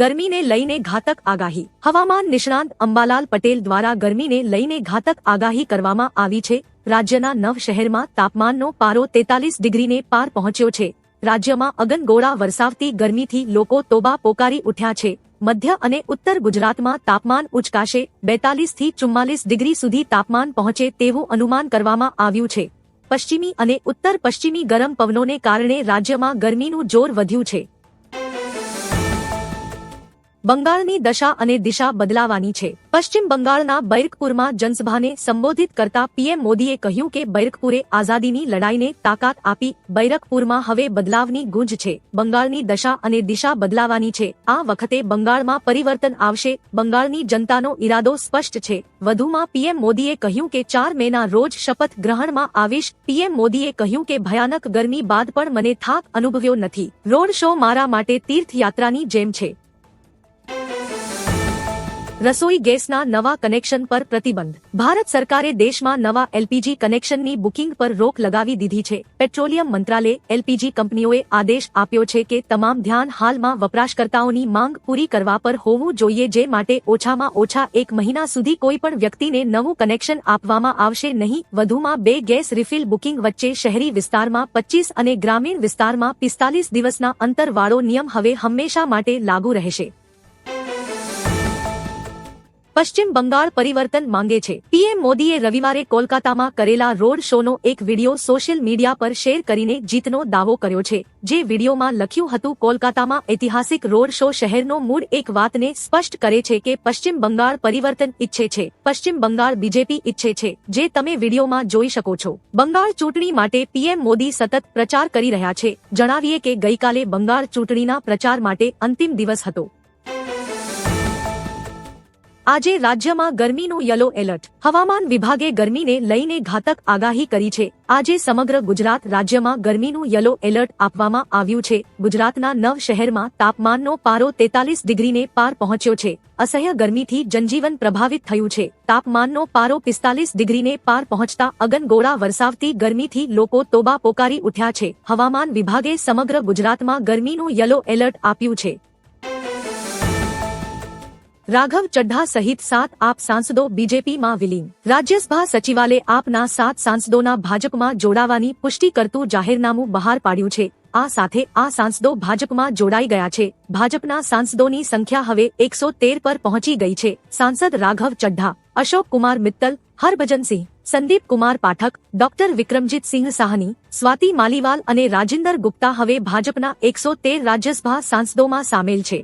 ગરમીને લઈને ઘાતક આગાહી. હવામાન નિષ્ણાંત અંબાલાલ પટેલ દ્વારા ગરમીને લઈને ઘાતક આગાહી કરવામાં આવી છે. રાજ્યના 9 શહેરમાં તાપમાનનો પારો 43 ડિગ્રીને પાર પહોંચ્યો છે. રાજ્યમાં અગનગોળા વરસાવતી ગરમીથી લોકો તોબા પોકારી ઉઠ્યા છે. મધ્ય અને ઉત્તર ગુજરાતમાં તાપમાન ઉચકાશે. 42 થી 44 ડિગ્રી સુધી તાપમાન પહોંચે તેવું અનુમાન કરવામાં આવ્યું છે. પશ્ચિમી અને ઉત્તર પશ્ચિમી ગરમ પવનોને કારણે રાજ્યમાં ગરમીનું જોર વધ્યું છે. બંગાળની દશા અને દિશા બદલાવાની છે. પશ્ચિમ બંગાળના બૈરકપુરમાં જનસભાને સંબોધિત કરતા પીએમ મોદીએ કહ્યું કે બૈરકપુરે આઝાદીની લડાઈને તાકાત આપી. બૈરકપુરમાં હવે બદલાવની ગુંજ છે. બંગાળની દશા અને દિશા બદલાવાની છે. આ વખતે બંગાળમાં પરિવર્તન આવશે. બંગાળની જનતાનો ઈરાદો સ્પષ્ટ છે. વધુમાં પીએમ મોદીએ કહ્યું કે 4 મેના રોજ શપથ ગ્રહણમાં આવીશ. પીએમ મોદીએ કહ્યું કે ભયાનક ગરમી બાદ પણ મને થાક અનુભવ્યો નથી. રોડ શો મારા માટે તીર્થયાત્રાની જેમ છે. રસોઈ ગેસના નવા કનેક્શન પર પ્રતિબંધ. ભારત સરકારે દેશમાં નવા એલપીજી કનેક્શનની બુકિંગ પર રોક લગાવી દીધી છે. પેટ્રોલિયમ મંત્રાલયે એલપીજી કંપનીઓએ આદેશ આપ્યો છે કે તમામ ધ્યાન હાલમાં વપરાશકર્તાઓની માંગ પૂરી કરવા પર હોવું જોઈએ, જે માટે ઓછામાં ઓછા 1 મહિના સુધી કોઈ પણ વ્યક્તિને નવું કનેક્શન આપવામાં આવશે નહીં. વધુમાં 2 ગેસ રિફિલ બુકિંગ વચ્ચે શહેરી વિસ્તારમાં 25 અને ગ્રામીણ વિસ્તારમાં 45 દિવસના અંતરવાળો નિયમ હવે હંમેશા માટે લાગુ રહેશે. પશ્ચિમ બંગાળ પરિવર્તન માંગે છે. પીએમ મોદીએ રવિવારે કોલકાતામાં કરેલા રોડ શોનો એક વિડિયો સોશિયલ મીડિયા પર શેર કરીને જીતનો દાવો કર્યો છે. જે વિડિયોમાં લખ્યું હતું, કોલકાતામાં ઐતિહાસિક રોડ શો શહેરનો મૂડ એક વાતને સ્પષ્ટ કરે છે કે પશ્ચિમ બંગાળ પરિવર્તન ઈચ્છે છે. પશ્ચિમ બંગાળ બીજેપી ઈચ્છે છે, જે તમે વિડિયોમાં જોઈ શકો છો. બંગાળ ચૂંટણી માટે પીએમ મોદી સતત પ્રચાર કરી રહ્યા છે. જણાવીએ કે ગઈકાલે બંગાળ ચૂંટણીના પ્રચાર માટે અંતિમ દિવસ હતો. આજે રાજ્યમાં ગરમીનું યલો એલર્ટ. હવામાન વિભાગે ગરમીને લઈને ઘાતક આગાહી કરી છે. આજે સમગ્ર ગુજરાત રાજ્યમાં ગરમીનું યલો એલર્ટ આપવામાં આવ્યું છે. ગુજરાતના 9 શહેરમાં તાપમાનનો પારો 43 ડિગ્રીને પાર પહોંચ્યો છે. અસહ્ય ગરમીથી જનજીવન પ્રભાવિત થયું છે. તાપમાનનો પારો 45 ડિગ્રીને પાર પહોંચતા અગનગોળા વરસાવતી ગરમીથી લોકો તોબા પોકારી ઉઠ્યા છે. હવામાન વિભાગે સમગ્ર ગુજરાતમાં ગરમીનું યલો એલર્ટ આપ્યું છે. રાઘવ ચડ્ઢા સહિત 7 આપ સાંસદો બીજેપીમાં વિલીન. રાજ્યસભા સચિવાલય આપના 7 સાંસદોના ભાજપમાં જોડાવાની પુષ્ટિ કરતું જાહેરનામું બહાર પાડ્યું છે. આ સાથે આ સાંસદો ભાજપમાં જોડાઈ ગયા છે. ભાજપના સાંસદોની સંખ્યા હવે 113 પર પહોંચી ગઈ છે. સાંસદ રાઘવ ચડ્ઢા, અશોક કુમાર મિત્તલ, હરભજનસિંહ, સંદીપ કુમાર પાઠક, ડોક્ટર વિક્રમજીત સિંહ સાહની, સ્વાતિ માલીવાલ અને રાજિંદર ગુપ્તા હવે ભાજપના 113 રાજ્યસભા સાંસદોમાં સામેલ છે.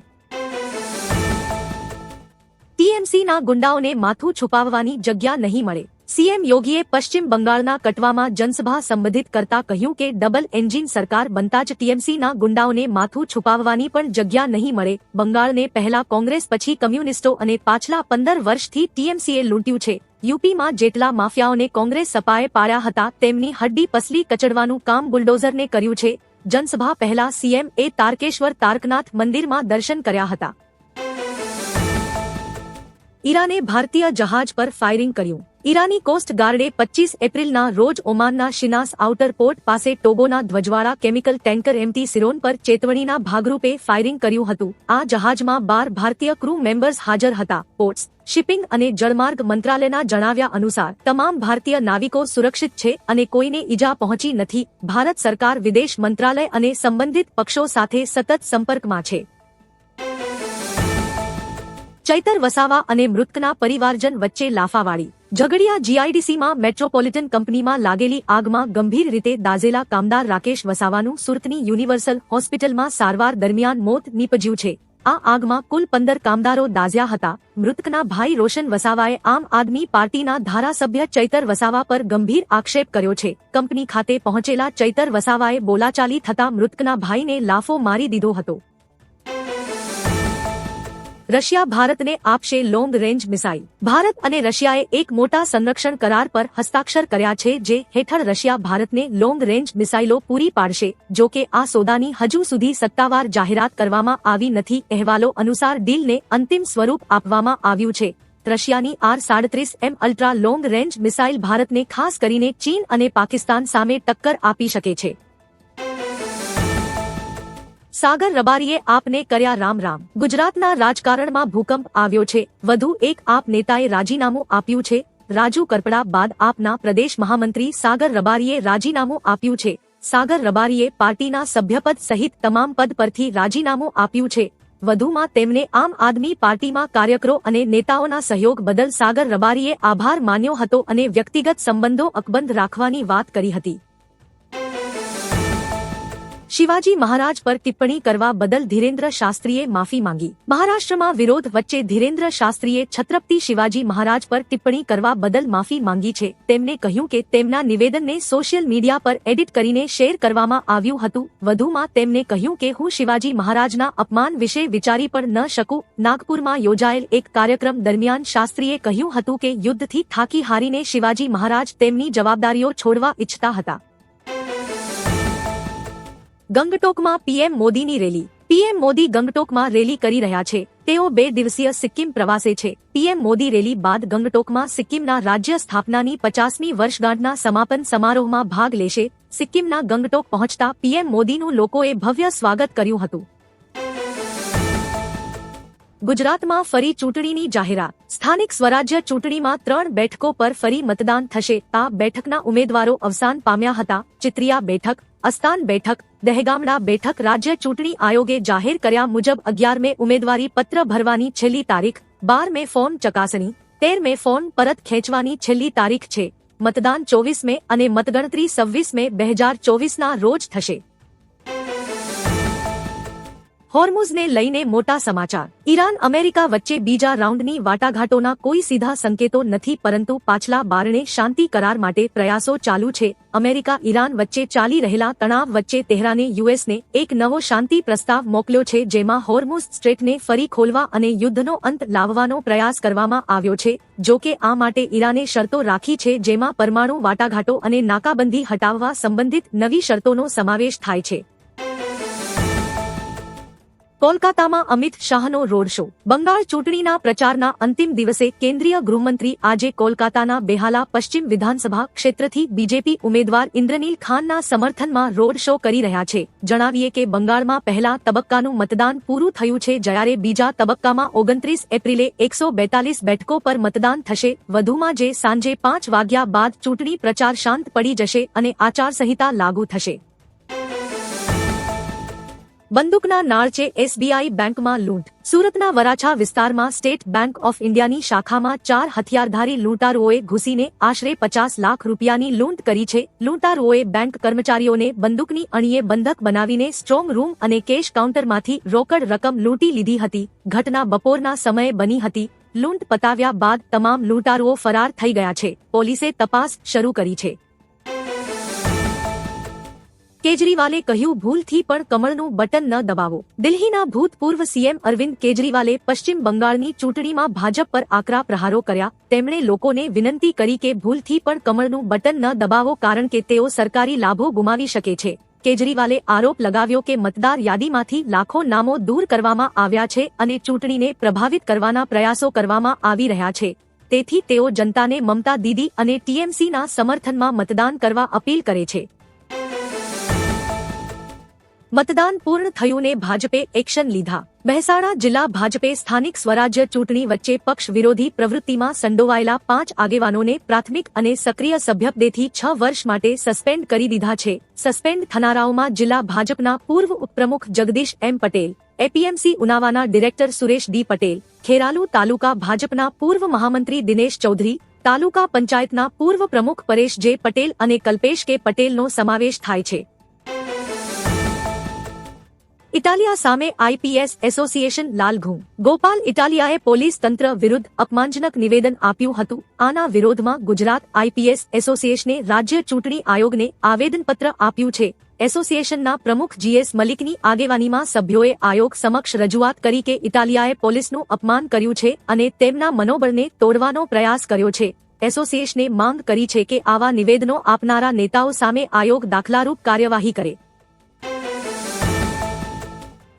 ટીએમસીના ગુંડાઓને માથું છુપાવવાની જગ્યા નહીં મળે. સીએમ યોગીએ પશ્ચિમ બંગાળના કટવામાં જનસભા સંબોધિત કરતા કહ્યું કે ડબલ એન્જિન સરકાર બનતા જ ટીએમસીના ગુંડાઓને માથું છુપાવવાની પણ જગ્યા નહીં મળે. બંગાળને પહેલા કોંગ્રેસ, પછી કમ્યુનિસ્ટો અને પાછલા 15 વર્ષથી ટીએમસીએ લૂંટ્યું છે. યુપીમાં જેટલા માફિયાઓને કોંગ્રેસ સપાએ પાડ્યા હતા, તેમની હડ્ડી પસલી કચડવાનું કામ બુલડોઝરને કર્યું છે. જનસભા પહેલા સીએમ એ તારકેશ્વર તારકનાથ મંદિરમાં દર્શન કર્યા હતા. ઈરાને ભારતીય જહાજ પર ફાયરિંગ કર્યું. ઈરાની કોસ્ટ ગાર્ડે 25 એપ્રિલના રોજ ઓમાનના શિનાસ આઉટર પોર્ટ પાસે ટોગોના ધ્વજવાળા કેમિકલ ટેન્કર એમટી સિરોન પર ચેતવણીના ભાગરૂપે ફાયરિંગ કર્યું હતું. આ જહાજમાં 12 ભારતીય ક્રૂ મેમ્બર્સ હાજર હતા. પોર્ટ્સ, શિપિંગ અને જળમાર્ગ મંત્રાલયના જણાવ્યા અનુસાર તમામ ભારતીય નાવિકો સુરક્ષિત છે અને કોઈને ઈજા પહોંચી નથી. ભારત સરકાર વિદેશ મંત્રાલય અને સંબંધિત પક્ષો સાથે સતત સંપર્કમાં છે. ચૈતર વસાવા અને મૃતકના પરિવારજન વચ્ચે લાફાવાળી. ઝઘડિયા જીઆઈડીસીમાં મેટ્રોપોલિટન કંપનીમાં લાગેલી આગમાં ગંભીર રીતે દાઝેલા કામદાર રાકેશ વસાવાનું સુરતની યુનિવર્સલ હોસ્પિટલમાં સારવાર દરમિયાન મોત નીપજ્યું છે. આ આગમાં કુલ 15 કામદારો દાઝ્યા હતા. મૃતકના ભાઈ રોશન વસાવાએ આમ આદમી પાર્ટીના ધારાસભ્ય ચૈતર વસાવા પર ગંભીર આક્ષેપ કર્યો છે. કંપની ખાતે પહોંચેલા ચૈતર વસાવાએ બોલાચાલી થતા મૃતકના ભાઈને લાફો મારી દીધો હતો. રશિયા ભારતને આપશે લોંગ રેન્જ મિસાઇલ. ભારત અને રશિયાએ એક મોટા સંરક્ષણ કરાર પર હસ્તાક્ષર કર્યા છે, જે હેઠળ રશિયા ભારતને લોંગ રેન્જ મિસાઇલો પૂરી પાડશે. જો કે આ સોદાની હજુ સુધી સત્તાવાર જાહેરાત કરવામાં આવી નથી. અહેવાલો અનુસાર ડીલને અંતિમ સ્વરૂપ આપવામાં આવ્યું છે. રશિયાની R-37M ultra long range missile ભારતને ખાસ કરીને ચીન અને પાકિસ્તાન સામે ટક્કર આપી શકે છે. સાગર રબારીએ આપને કર્યા રામ રામ। ગુજરાતના રાજકારણમાં ભૂકંપ આવ્યો છે। વધુ એક આપ નેતાએ રાજીનામું આપ્યું છે। રાજુ કરપડા બાદ આપના પ્રદેશ મહામંત્રી સાગર રબારીએ રાજીનામું આપ્યું છે। સાગર રબારીએ પાર્ટીના સભ્યપદ સહિત તમામ પદ પરથી રાજીનામું આપ્યું છે। વધુમાં તેમને આમ આદમી પાર્ટીમાં કાર્યકરો અને નેતાઓના સહયોગ બદલ સાગર રબારીએ આભાર માન્યો હતો અને વ્યક્તિગત સંબંધો અકબંધ રાખવાની વાત કરી હતી। શિવાજી મહારાજ પર ટિપ્પણી કરવા બદલ ધીરેન્દ્ર શાસ્ત્રીએ માફી માંગી। મહારાષ્ટ્રમાં વિરોધ વચ્ચે ધીરેન્દ્ર શાસ્ત્રીએ છત્રપતિ શિવાજી મહારાજ પર ટિપ્પણી કરવા બદલ માફી માંગી છે। તેમણે કહ્યું કે તેમના નિવેદનને સોશિયલ મીડિયા પર એડિટ કરીને શેર કરવામાં આવ્યું હતું। વધુમાં તેમણે કહ્યું કે હું શિવાજી મહારાજના અપમાન વિશે વિચારી પણ ન શકું। નાગપુરમાં યોજાયેલ એક કાર્યક્રમ દરમિયાન શાસ્ત્રીએ કહ્યું હતું કે યુદ્ધથી થાકી હારીને શિવાજી મહારાજ તેમની જવાબદારીઓ છોડવા ઈચ્છતા હતા। ગંગટોકમાં પીએમ મોદીની રેલી। પીએમ મોદી ગંગટોકમાં રેલી કરી રહ્યા છે। તેઓ 2 દિવસીય સિક્કિમ પ્રવાસે છે। પીએમ મોદી રેલી બાદ ગંગટોકમાં સિક્કિમના રાજ્ય સ્થાપનાની 50મી વર્ષગાંઠના સમાપન સમારોહમાં ભાગ લેશે। સિક્કિમના ગંગટોક પહોંચતા પીએમ મોદીનું લોકોએ ભવ્ય સ્વાગત કર્યું હતું। ગુજરાતમાં ફરી ચૂંટણીની જાહેરાત। સ્થાનિક સ્વરાજ્ય ચૂંટણીમાં 3 બેઠકો પર ફરી મતદાન થશે। આ બેઠકના ઉમેદવારો અવસાન પામ્યા હતા। ચિત્રિયા બેઠક, અસ્તાન બેઠક, દહેગામડા બેઠક રાજ્ય ચૂંટણી આયોગે જાહેર કર્યા મુજબ 11 મે ઉમેદવારી પત્ર ભરવાની છેલ્લી તારીખ, 12 મે ફોર્મ ચકાસણી, 13 મે ફોર્મ પરત ખેંચવાની છેલ્લી તારીખ છે। મતદાન 24 મે અને મતગણતરી 26 મે 2024ના રોજ થશે। હોર્મુઝને લઈને મોટા સમાચાર। ઈરાન અમેરિકા વચ્ચે બીજા રાઉન્ડની વાટાઘાટોના કોઈ સીધા સંકેતો નથી, પરંતુ પાછલા બારણે શાંતિ કરાર માટે પ્રયાસો ચાલુ છે। અમેરિકા ઈરાન વચ્ચે ચાલી રહેલા તણાવ વચ્ચે તેહરાને યુએસને એક નવો શાંતિ પ્રસ્તાવ મોકલ્યો છે, જેમાં હોર્મુઝ સ્ટ્રેટને ફરી ખોલવા અને યુદ્ધનો અંત લાવવાનો પ્રયાસ કરવામાં આવ્યો છે। જો કે આ માટે ઈરાને શરતો રાખી છે, જેમાં પરમાણુ વાટાઘાટો અને નાકાબંધી હટાવવા સંબંધિત નવી શરતોનો સમાવેશ થાય છે। કોલકાતામાં અમિત શાહનો રોડ શો। બંગાળ ચૂંટણીના પ્રચારના અંતિમ દિવસે કેન્દ્રીય ગૃહમંત્રી આજે કોલકાતાના બેહાલા પશ્ચિમ વિધાનસભા ક્ષેત્રથી બીજેપી ઉમેદવાર ઇન્દ્રનીલ ખાનના સમર્થનમાં રોડ શો કરી રહ્યા છે। જણાવીએ કે બંગાળમાં પહેલા તબક્કાનું મતદાન પૂરું થયું છે, જ્યારે બીજા તબક્કામાં 29 એપ્રિલે 142 બેઠકો પર મતદાન થશે। વધુમાં જે સાંજે 5 વાગ્યા બાદ ચૂંટણી પ્રચાર શાંત પડી જશે અને આચારસંહિતા લાગુ થશે। બંદૂકના નાળચે એસબીઆઈ બેંકમાં લૂંટ। સુરતના વરાછા વિસ્તારમાં સ્ટેટ બેંક ઓફ ઇન્ડિયાની શાખામાં 4 હથિયારધારી લૂંટારુઓએ ઘૂસીને આશરે 50 લાખ રૂપિયાની લૂંટ કરી છે। લૂંટારુઓએ બેંક કર્મચારીઓને બંદૂકની અણીએ બંધક બનાવીને સ્ટ્રોંગ રૂમ અને કેશ કાઉન્ટરમાંથી રોકડ રકમ લૂંટી લીધી હતી। ઘટના બપોરના સમયે બની હતી। લૂંટ પતાવ્યા બાદ તમામ લૂંટારુઓ ફરાર થઈ ગયા છે। પોલીસે તપાસ શરૂ કરી છે। કેજરીવાલે કહ્યું, ભૂલથી પણ કમળનું બટન ન દબાવો। દિલ્હીના ભૂતપૂર્વ સીએમ અરવિંદ કેજરીવાલે પશ્ચિમ બંગાળની ચૂંટણીમાં ભાજપ પર આકરા પ્રહારો કર્યા। તેમણે લોકોને વિનંતી કરી કે ભૂલથી પણ કમળનું બટન ન દબાવો, કારણ કે તેઓ સરકારી લાભો ગુમાવી શકે છે। કેજરીવાલે આરોપ લગાવ્યો કે મતદાર યાદીમાંથી લાખો નામો દૂર કરવામાં આવ્યા છે અને ચૂંટણીને પ્રભાવિત કરવાના પ્રયાસો કરવામાં આવી રહ્યા છે। તેથી તેઓ જનતાને મમતા દીદી અને ટીએમસીના સમર્થનમાં મતદાન કરવા અપીલ કરે છે। મતદાન પૂર્ણ થયું ને ભાજપે એક્શન લીધા। મહેસાણા જિલ્લા ભાજપે સ્થાનિક સ્વરાજ્ય ચૂંટણી વચ્ચે પક્ષ વિરોધી પ્રવૃત્તિમાં સંડોવાયેલા 5 આગેવાનોને પ્રાથમિક અને સક્રિય સભ્યપદેથી 6 વર્ષ માટે સસ્પેન્ડ કરી દીધા છે। સસ્પેન્ડ થનારાઓમાં જિલ્લા ભાજપના પૂર્વ ઉપપ્રમુખ જગદીશ એમ પટેલ, એપીએમસી ઉનાવાના ડિરેક્ટર સુરેશ ડી પટેલ, ખેરાલુ તાલુકા ભાજપના પૂર્વ મહામંત્રી દિનેશ ચૌધરી, તાલુકા પંચાયતના પૂર્વ પ્રમુખ પરેશ જે પટેલ અને કલ્પેશ કે પટેલનો સમાવેશ થાય છે। ઇટાલિયા સામે આઈપીએસ એસોસિએશન લાલઘૂમ। ગોપાલ ઇટાલિયાએ પોલીસ તંત્ર વિરુદ્ધ અપમાનજનક નિવેદન આપ્યું હતું। આના વિરોધમાં ગુજરાત આઈપીએસ એસોસિએશને રાજ્ય ચૂંટણી આયોગને આવેદનપત્ર આપ્યું છે। એસોસિએશનના પ્રમુખ જીએસ મલિકની આગેવાનીમાં સભ્યોએ આયોગ સમક્ષ રજૂઆત કરી કે ઇટાલિયાએ પોલીસનું અપમાન કર્યું છે અને તેમના મનોબળને તોડવાનો પ્રયાસ કર્યો છે। એસોસિએશને માંગ કરી છે કે આવા નિવેદનો આપનારા નેતાઓ સામે આયોગ દાખલારૂપ કાર્યવાહી કરે।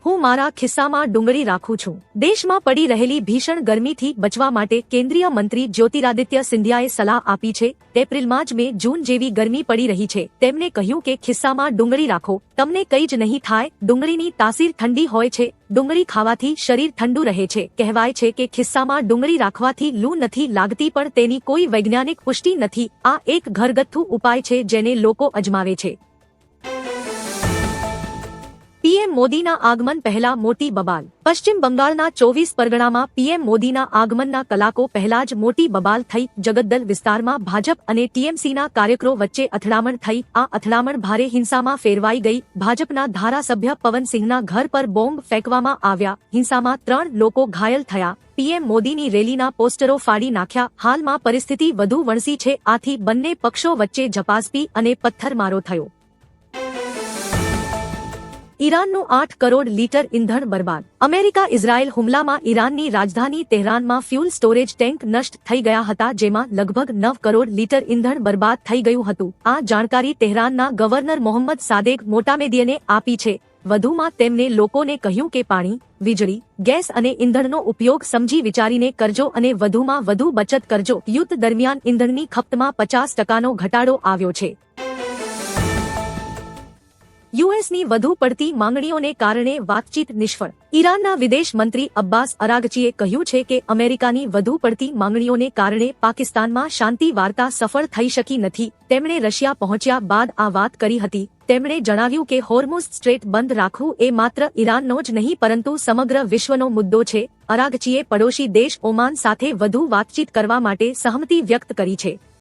હું મારા ખિસ્સામાં ડુંગળી રાખું છું। દેશમાં પડી રહેલી ભીષણ ગરમીથી બચવા માટે કેન્દ્રીય મંત્રી જ્યોતિરાદિત્ય સિંધિયાએ સલાહ આપી છે। એપ્રિલમાં જ મે જૂન જેવી ગરમી પડી રહી છે। તેમણે કહ્યું કે ખિસ્સામાં ડુંગળી રાખો, તમને કંઈ જ નહીં થાય। ડુંગળીની તાસીર ઠંડી હોય છે। ડુંગળી ખાવાથી શરીર ઠંડુ રહે છે। કહેવાય છે કે ખિસ્સામાં ડુંગળી રાખવાથી લૂ નથી લાગતી, પણ તેની કોઈ વૈજ્ઞાનિક પુષ્ટિ નથી। આ એક ઘરગથ્થુ ઉપાય છે જેને લોકો અજમાવે છે। પીએમ મોદીના આગમન પહેલા મોટી બબાલ। પશ્ચિમ બંગાળના 24 પરગણામાં પીએમ મોદીના આગમનના કલાકો પહેલા જ મોટી બબાલ થઈ। જગદ્દલ વિસ્તારમાં ભાજપ અને ટીએમસીના કાર્યકરો વચ્ચે અથડામણ થઈ। આ અથડામણ ભારે હિંસામાં ફેરવાઈ ગઈ। ભાજપના ધારાસભ્ય પવનસિંહના ઘર પર બોમ્બ ફેંકવામાં આવ્યા। હિંસામાં 3 લોકો ઘાયલ થયા। પીએમ મોદીની રેલીના પોસ્ટરો ફાડી નાખ્યા। હાલમાં પરિસ્થિતિ વધુ વણસી છે। આથી બંને પક્ષો વચ્ચે ઝપાઝપી અને પથ્થરમારો થયો। ઈરાનનું 8 કરોડ લીટર ઈંધણ બરબાદ। અમેરિકા ઇઝરાયેલ હુમલામાં ઈરાનની રાજધાની તેહરાનમાં ફ્યુલ સ્ટોરેજ ટેન્ક નષ્ટ થઈ ગયા હતા, જેમાં લગભગ 9 કરોડ લીટર ઈંધણ બરબાદ થઈ ગયું હતું। આ જાણકારી તેહરાનના ગવર્નર મોહમ્મદ સાદેક મોટામેદિયને આપી છે। વધુમાં તેમણે લોકોને કહ્યું કે પાણી, વીજળી, ગેસ અને ઈંધણનો ઉપયોગ સમજી વિચારીને કરજો અને વધુમાં વધુ બચત કરજો। યુદ્ધ દરમિયાન ઈંધણની ખપતમાં 50% ઘટાડો આવ્યો છે। યુએસની વધુ પડતી માંગણીઓને કારણે વાતચીત નિષ્ફળ। ઈરાનના વિદેશ મંત્રી અબ્બાસ અરાગચીએ કહ્યું છે કે અમેરિકાની વધુ પડતી માંગણીઓને કારણે પાકિસ્તાનમાં શાંતિ વાર્તા સફળ થઈ શકી નથી। તેમણે રશિયા પહોંચ્યા બાદ આ વાત કરી હતી। તેમણે જણાવ્યું કે હોર્મુઝ સ્ટ્રેટ બંધ રાખવું એ માત્ર ઈરાનનો જ નહીં પરંતુ સમગ્ર વિશ્વનો મુદ્દો છે। અરાગચીએ પડોશી દેશ ઓમાન સાથે વધુ વાતચીત કરવા માટે સહમતિ વ્યક્ત કરી છે।